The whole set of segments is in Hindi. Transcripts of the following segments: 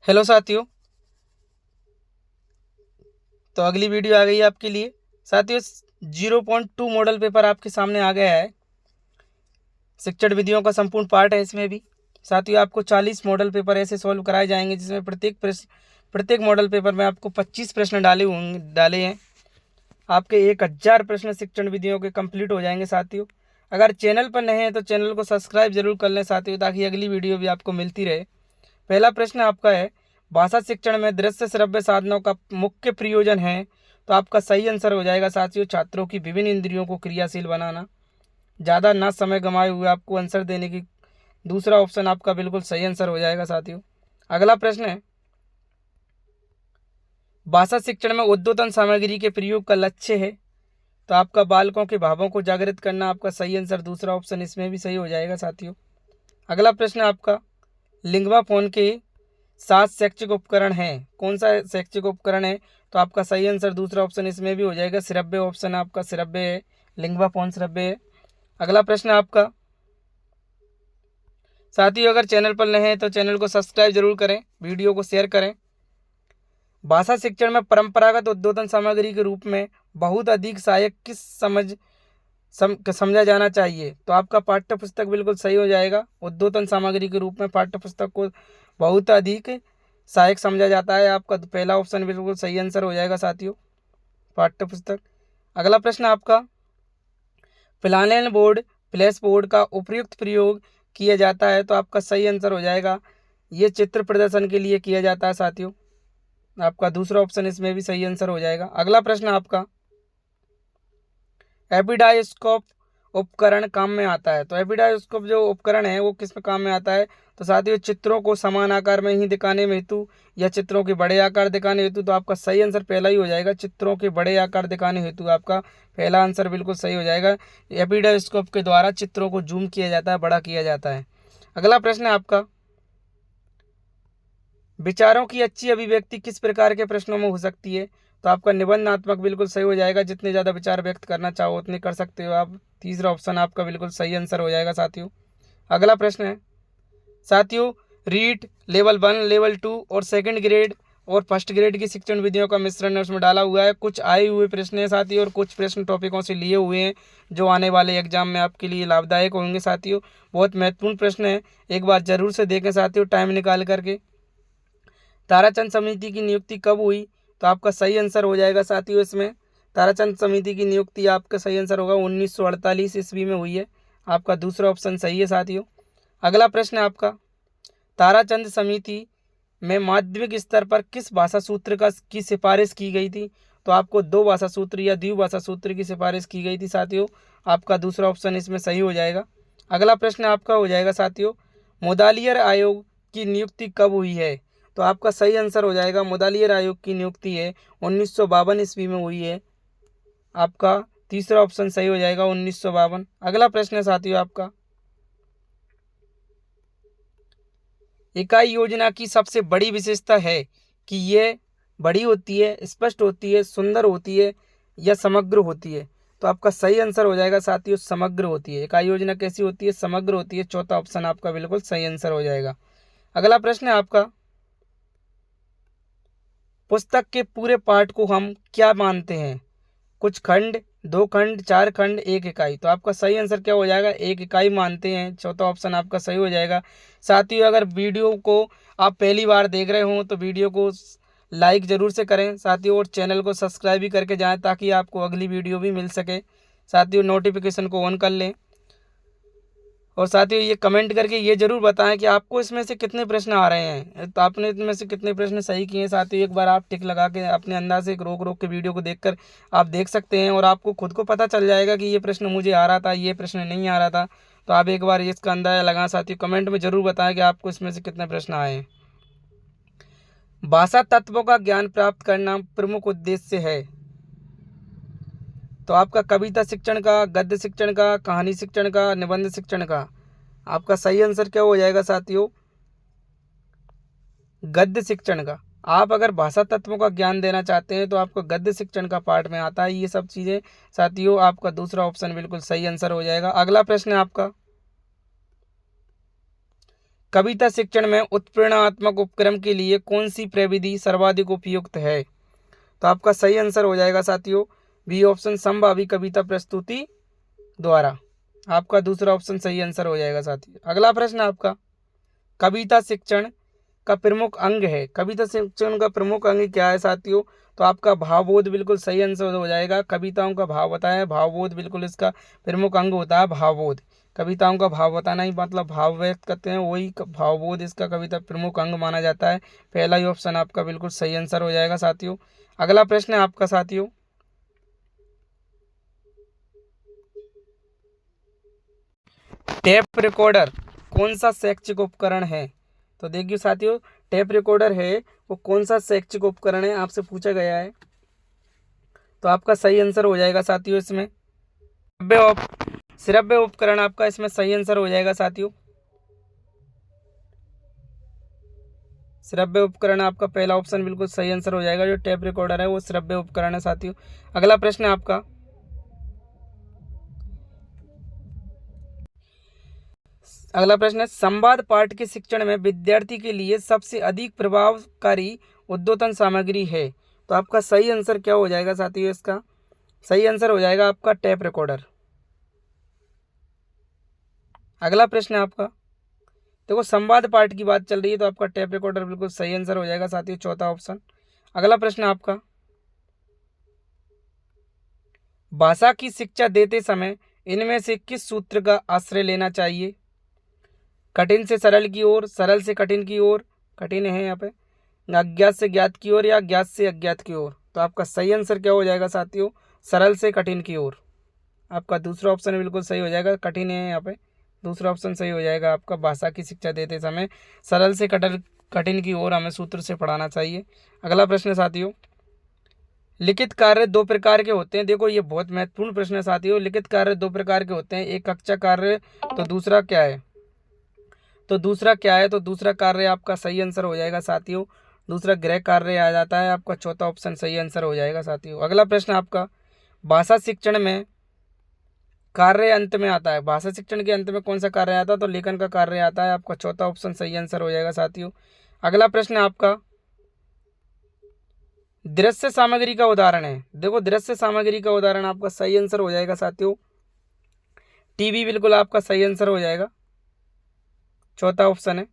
हेलो साथियों। तो अगली वीडियो आ गई है आपके लिए। साथियों 0.2 मॉडल पेपर आपके सामने आ गया है। शिक्षण विधियों का संपूर्ण पार्ट है इसमें भी। साथियों आपको 40 मॉडल पेपर ऐसे सॉल्व कराए जाएंगे जिसमें प्रत्येक मॉडल पेपर में आपको 25 प्रश्न डाले हैं। आपके 1000 प्रश्न शिक्षण विधियों के कंप्लीट हो जाएंगे। साथियों अगर चैनल पर नए हैं तो चैनल को सब्सक्राइब जरूर कर लें साथियों, ताकि अगली वीडियो भी आपको मिलती रहे। पहला प्रश्न आपका है, भाषा शिक्षण में दृश्य श्रव्य साधनों का मुख्य प्रयोजन है। तो आपका सही आंसर हो जाएगा साथियों, छात्रों की विभिन्न इंद्रियों को क्रियाशील बनाना। ज़्यादा ना समय गंवाए हुए आपको आंसर देने की दूसरा ऑप्शन आपका बिल्कुल सही आंसर हो जाएगा साथियों। अगला प्रश्न है, भाषा शिक्षण में उद्बोधन सामग्री के प्रयोग का लक्ष्य है। तो आपका बालकों के भावों को जागृत करना आपका सही आंसर, दूसरा ऑप्शन इसमें भी सही हो जाएगा साथियों। अगला प्रश्न आपका, लिंगवा फोन के 7 शैक्षिक उपकरण हैं, कौन सा शैक्षिक उपकरण है? तो आपका सही आंसर दूसरा ऑप्शन इसमें भी हो जाएगा, श्रव्य ऑप्शन आपका श्रव्य है, लिंगवा फोन श्रव्य है। अगला प्रश्न आपका, साथियों अगर चैनल पर नए हैं तो चैनल को सब्सक्राइब जरूर करें, वीडियो को शेयर करें। भाषा शिक्षण में परंपरागत उद्बोधन सामग्री के रूप में बहुत अधिक सहायक किस समझा जाना चाहिए? तो आपका पाठ्य पुस्तक बिल्कुल सही हो जाएगा। उद्बोधन सामग्री के रूप में पाठ्य पुस्तक को बहुत अधिक सहायक समझा जाता है। आपका पहला ऑप्शन बिल्कुल सही आंसर हो जाएगा साथियों, पाठ्य पुस्तक। अगला प्रश्न आपका, फ्लैनेल बोर्ड फ्लैश बोर्ड का उपयुक्त प्रयोग किया जाता है। तो आपका सही आंसर हो जाएगा, ये चित्र प्रदर्शन के लिए किया जाता है साथियों। आपका दूसरा ऑप्शन इसमें भी सही आंसर हो जाएगा। अगला प्रश्न आपका, एपिडायोस्कोप उपकरण काम में आता है। तो एपिडायोस्कोप जो उपकरण है वो किस में काम में आता है? तो साथियों चित्रों को समान आकार में ही दिखाने में हेतु या चित्रों के बड़े आकार दिखाने हेतु। तो आपका सही आंसर पहला ही हो जाएगा, चित्रों के बड़े आकार दिखाने हेतु आपका पहला आंसर बिल्कुल सही हो जाएगा। एपिडायोस्कोप के द्वारा चित्रों को जूम किया जाता है, बड़ा किया जाता है। अगला प्रश्न है आपका, विचारों की अच्छी अभिव्यक्ति किस प्रकार के प्रश्नों में हो सकती है? तो आपका निबंधात्मक बिल्कुल सही हो जाएगा, जितने ज़्यादा विचार व्यक्त करना चाहो उतने कर सकते हो आप। तीसरा ऑप्शन आपका बिल्कुल सही आंसर हो जाएगा साथियों। अगला प्रश्न है साथियों, रीट लेवल 1 लेवल 2 और सेकंड ग्रेड और फर्स्ट ग्रेड की शिक्षण विधियों का मिश्रण उसमें डाला हुआ है। कुछ आए हुए प्रश्न हैं साथियों और कुछ प्रश्न टॉपिकों से लिए हुए हैं जो आने वाले एग्जाम में आपके लिए लाभदायक होंगे साथियों। बहुत महत्वपूर्ण प्रश्न है, एक बार जरूर से देखें साथियों टाइम निकाल करके। ताराचंद समिति की नियुक्ति कब हुई? तो आपका सही आंसर हो जाएगा साथियों इसमें, ताराचंद समिति की नियुक्ति आपका सही आंसर होगा 1948 ईस्वी में हुई है। आपका दूसरा ऑप्शन सही है साथियों। अगला प्रश्न है आपका, ताराचंद समिति में माध्यमिक स्तर पर किस भाषा सूत्र की सिफारिश की गई थी? तो आपको 2 भाषा सूत्र या द्विभाषा सूत्र की सिफारिश की गई थी साथियों। आपका दूसरा ऑप्शन इसमें सही हो जाएगा। अगला प्रश्न आपका हो जाएगा साथियों, मुदालियर आयोग की नियुक्ति कब हुई है? तो आपका सही आंसर हो जाएगा, मुदालियर आयोग की नियुक्ति है 1952 ईस्वी में हुई है। आपका तीसरा ऑप्शन सही हो जाएगा 1952। अगला प्रश्न है साथियों आपका, इकाई योजना की सबसे बड़ी विशेषता है कि ये बड़ी होती है, स्पष्ट होती है, सुंदर होती है या समग्र होती है? तो आपका सही आंसर हो जाएगा साथियों, समग्र होती है। इकाई योजना कैसी होती है? समग्र होती है। चौथा ऑप्शन आपका बिल्कुल सही आंसर हो जाएगा। अगला प्रश्न है आपका, पुस्तक के पूरे पाठ को हम क्या मानते हैं? कुछ खंड, 2 खंड, 4 खंड, 1 इकाई। तो आपका सही आंसर क्या हो जाएगा? 1 इकाई मानते हैं। चौथा ऑप्शन आपका सही हो जाएगा। साथियों अगर वीडियो को आप पहली बार देख रहे हो तो वीडियो को लाइक ज़रूर से करें साथियों, और चैनल को सब्सक्राइब भी करके जाएं ताकि आपको अगली वीडियो भी मिल सके। साथियों नोटिफिकेशन को ऑन कर लें। और साथियों ये कमेंट करके ये जरूर बताएं कि आपको इसमें से कितने प्रश्न आ रहे हैं, तो आपने इसमें से कितने प्रश्न सही किए हैं। साथियों एक बार आप टिक लगा के अपने अंदाज से रोक रोक के वीडियो को देखकर आप देख सकते हैं और आपको खुद को पता चल जाएगा कि ये प्रश्न मुझे आ रहा था, ये प्रश्न नहीं आ रहा था। तो आप एक बार इसका अंदाजा लगाएं साथियों, कमेंट में जरूर बताएं कि आपको इसमें से कितने प्रश्न आए हैं। भाषा तत्वों का ज्ञान प्राप्त करना प्रमुख उद्देश्य है। तो आपका कविता शिक्षण का, गद्य शिक्षण का, कहानी शिक्षण का, निबंध शिक्षण का। आपका सही आंसर क्या हो जाएगा साथियों? गद्य शिक्षण का। आप अगर भाषा तत्वों का ज्ञान देना चाहते हैं तो आपको गद्य शिक्षण का पार्ट में आता है ये सब चीज़ें साथियों। आपका दूसरा ऑप्शन बिल्कुल सही आंसर हो जाएगा। अगला प्रश्न है आपका, कविता शिक्षण में उत्प्रेरणात्मक उपक्रम के लिए कौन सी प्रविधि सर्वाधिक उपयुक्त है? तो आपका सही आंसर हो जाएगा साथियों बी ऑप्शन, संभावी कविता प्रस्तुति द्वारा। आपका दूसरा ऑप्शन सही आंसर हो जाएगा साथियों। अगला प्रश्न आपका, कविता शिक्षण का प्रमुख अंग है। कविता शिक्षण का प्रमुख अंग क्या है साथियों? तो आपका भावबोध बिल्कुल सही आंसर हो जाएगा। कविताओं का भाव बताया, भावबोध बिल्कुल इसका प्रमुख अंग होता है भावबोध। कविताओं का भाव बताना ही मतलब भाव व्यक्त करते हैं, वही भावबोध इसका कविता प्रमुख अंग माना जाता है। पहला ही ऑप्शन आपका बिल्कुल सही आंसर हो जाएगा साथियों। अगला प्रश्न है आपका साथियों, टेप रिकॉर्डर कौन सा शैक्षिक उपकरण है? तो देखिए साथियों, टेप रिकॉर्डर है वो कौन सा शैक्षिक उपकरण है आपसे पूछा गया है। तो आपका सही आंसर हो जाएगा साथियों इसमें श्रव्य उपकरण आपका इसमें सही आंसर हो जाएगा साथियों। श्रव्य उपकरण आपका पहला ऑप्शन बिल्कुल सही आंसर हो जाएगा। जो टेप रिकॉर्डर है वो श्रव्य उपकरण है साथियों। अगला प्रश्न है आपका, संवाद पाठ के शिक्षण में विद्यार्थी के लिए सबसे अधिक प्रभावकारी उद्बोधन सामग्री है। तो आपका सही आंसर क्या हो जाएगा साथियों? इसका सही आंसर हो जाएगा आपका टेप रिकॉर्डर। अगला प्रश्न है आपका, देखो संवाद पाठ की बात चल रही है तो आपका टेप रिकॉर्डर बिल्कुल सही आंसर हो जाएगा साथियों, चौथा ऑप्शन। अगला प्रश्न है आपका, भाषा की शिक्षा देते समय इनमें से किस सूत्र का आश्रय लेना चाहिए? कठिन से सरल की ओर, सरल से कठिन की ओर, कठिन है यहाँ पे, अज्ञात से ज्ञात की ओर, या ज्ञात से अज्ञात की ओर। तो आपका सही आंसर क्या हो जाएगा साथियों? सरल से कठिन की ओर। आपका दूसरा ऑप्शन बिल्कुल सही हो जाएगा, कठिन है यहाँ पे, दूसरा ऑप्शन सही हो जाएगा आपका। भाषा की शिक्षा देते समय सरल से कठिन की ओर हमें सूत्र से पढ़ाना चाहिए। अगला प्रश्न साथियों, लिखित कार्य दो प्रकार के होते हैं। देखो ये बहुत महत्वपूर्ण प्रश्न है साथियों। लिखित कार्य दो प्रकार के होते हैं, एक कक्षा कार्य, तो दूसरा क्या है? तो दूसरा कार्य आपका सही आंसर हो जाएगा साथियों, दूसरा गृह कार्य आ जाता है आपका, चौथा ऑप्शन सही आंसर हो जाएगा साथियों। अगला प्रश्न आपका, भाषा शिक्षण में कार्य अंत में आता है। भाषा शिक्षण के अंत में कौन सा कार्य आता है? तो लेखन का कार्य आता है आपका, चौथा ऑप्शन सही आंसर हो जाएगा साथियों। अगला प्रश्न आपका, दृश्य सामग्री का उदाहरण है। देखो दृश्य सामग्री का उदाहरण आपका सही आंसर हो जाएगा साथियों, टीवी बिल्कुल आपका सही आंसर हो जाएगा, चौथा ऑप्शन है।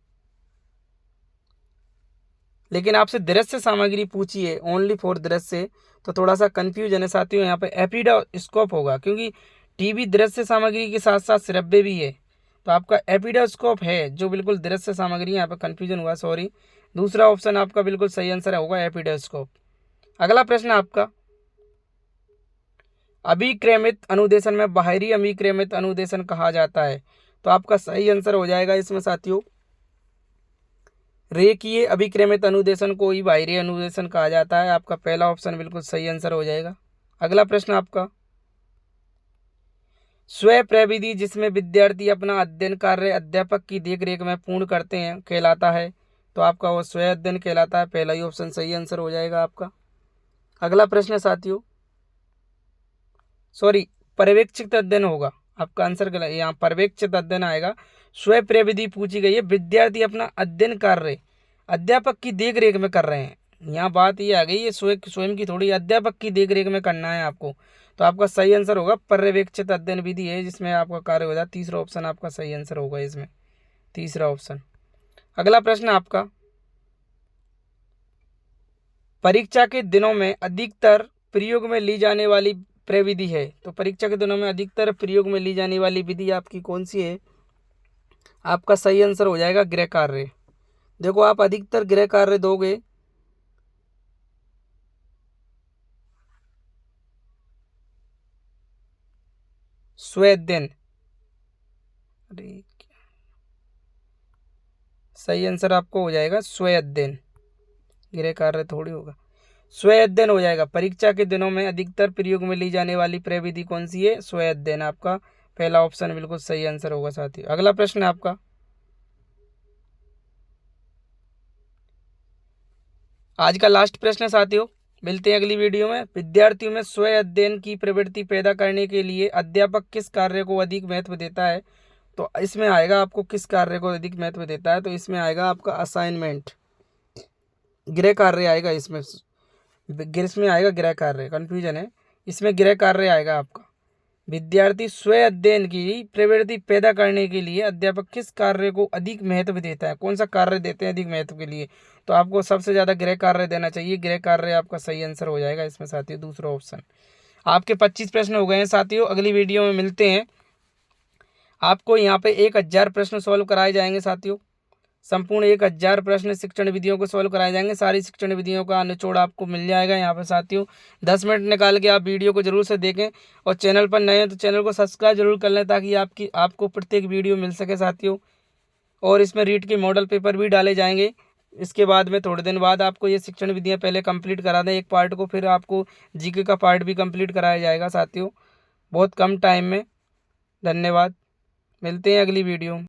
लेकिन आपसे दृश्य सामग्री पूछी है ओनली फॉर दृश्य, तो थोड़ा सा कंफ्यूजन है साथियों। यहाँ पे एपिडोस्कोप होगा, क्योंकि टीवी दृश्य सामग्री के साथ साथ श्रव्य भी है। तो आपका एपिडोस्कोप है जो बिल्कुल दृश्य सामग्री, यहाँ पे कंफ्यूजन हुआ, सॉरी। दूसरा ऑप्शन आपका बिल्कुल सही आंसर होगा एपिडोस्कोप। अगला प्रश्न आपका, अभिक्रमित अनुदेशन में बाहरी अभिक्रमित अनुदेशन कहा जाता है। तो आपका सही आंसर हो जाएगा इसमें साथियों, रेखीय अभिक्रमित अनुदेशन को ही बाहरी अनुदेशन कहा जाता है। आपका पहला ऑप्शन बिल्कुल सही आंसर हो जाएगा। अगला प्रश्न आपका, स्वयं प्रविधि जिसमें विद्यार्थी अपना अध्ययन कार्य अध्यापक की देखरेख में पूर्ण करते हैं कहलाता है। तो आपका वो स्वयं अध्ययन कहलाता है, पहला ही ऑप्शन सही आंसर हो जाएगा आपका। अगला प्रश्न साथियों, सॉरी पर्यवेक्षित अध्ययन होगा, आपका आंसर गलत, यहाँ पर्यवेक्षित अध्ययन आएगा। स्वयं प्रविधि पूछी गई है, विद्यार्थी अपना अध्ययन कार्य अध्यापक की देख रेख में कर रहे हैं। यहाँ बात ये आ गई है स्वयं की थोड़ी, अध्यापक की देख रेख में करना है आपको। तो आपका सही आंसर होगा पर्यवेक्षित अध्ययन विधि है जिसमें आपका कार्य हो जाता है, तीसरा ऑप्शन आपका सही आंसर होगा इसमें, तीसरा ऑप्शन। अगला प्रश्न आपका, परीक्षा के दिनों में अधिकतर प्रयोग में ली जाने वाली प्रविधि है। तो परीक्षा के दिनों में अधिकतर प्रयोग में ली जाने वाली विधि आपकी कौन सी है? आपका सही आंसर हो जाएगा गृह कार्य। देखो आप अधिकतर गृह कार्य दोगे, स्वयं अध्ययन, अरे सही आंसर आपको हो जाएगा स्वयं अध्ययन, गृह कार्य थोड़ी होगा, स्वयं अध्ययन हो जाएगा। परीक्षा के दिनों में अधिकतर प्रयोग में ली जाने वाली प्रविधि कौन सी है? स्वयं अध्ययन, आपका पहला ऑप्शन बिल्कुल सही आंसर होगा साथी। अगला प्रश्न है आपका, आज का लास्ट प्रश्न है साथियों, मिलते हैं अगली वीडियो में। विद्यार्थियों में स्वयं अध्ययन की प्रवृत्ति पैदा करने के लिए अध्यापक किस कार्य को अधिक महत्व देता है? तो इसमें आएगा आपको किस कार्य को अधिक महत्व देता है, तो इसमें आएगा आपका असाइनमेंट, गृह कार्य आएगा इसमें। इसमें आएगा गृह कार्य, कन्फ्यूजन है, इसमें गृह कार्य आएगा आपका। विद्यार्थी स्वयं अध्ययन की प्रवृत्ति पैदा करने के लिए अध्यापक किस कार्य को अधिक महत्व देता है, कौन सा कार्य देते हैं अधिक महत्व के लिए, तो आपको सबसे ज़्यादा गृह कार्य देना चाहिए। गृह कार्य आपका सही आंसर हो जाएगा इसमें साथियों, दूसरा ऑप्शन। आपके 25 प्रश्न हो गए हैं साथियों, अगली वीडियो में मिलते हैं। आपको यहाँ पे 1000 प्रश्न सॉल्व कराए जाएंगे साथियों, संपूर्ण 1000 प्रश्न शिक्षण विधियों को सॉल्व कराए जाएंगे। सारी शिक्षण विधियों का निचोड़ आपको मिल जाएगा यहाँ पे साथियों। 10 मिनट निकाल के आप वीडियो को जरूर से देखें, और चैनल पर नए हैं तो चैनल को सब्सक्राइब जरूर कर लें, ताकि आपको प्रत्येक वीडियो मिल सके साथियों। और इसमें रीट के मॉडल पेपर भी डाले जाएंगे। इसके बाद में थोड़े दिन बाद आपको ये शिक्षण विधियाँ पहले कंप्लीट करा दें एक पार्ट को, फिर आपको जीके का पार्ट भी कंप्लीट कराया जाएगा साथियों, बहुत कम टाइम में। धन्यवाद, मिलते हैं अगली वीडियो में।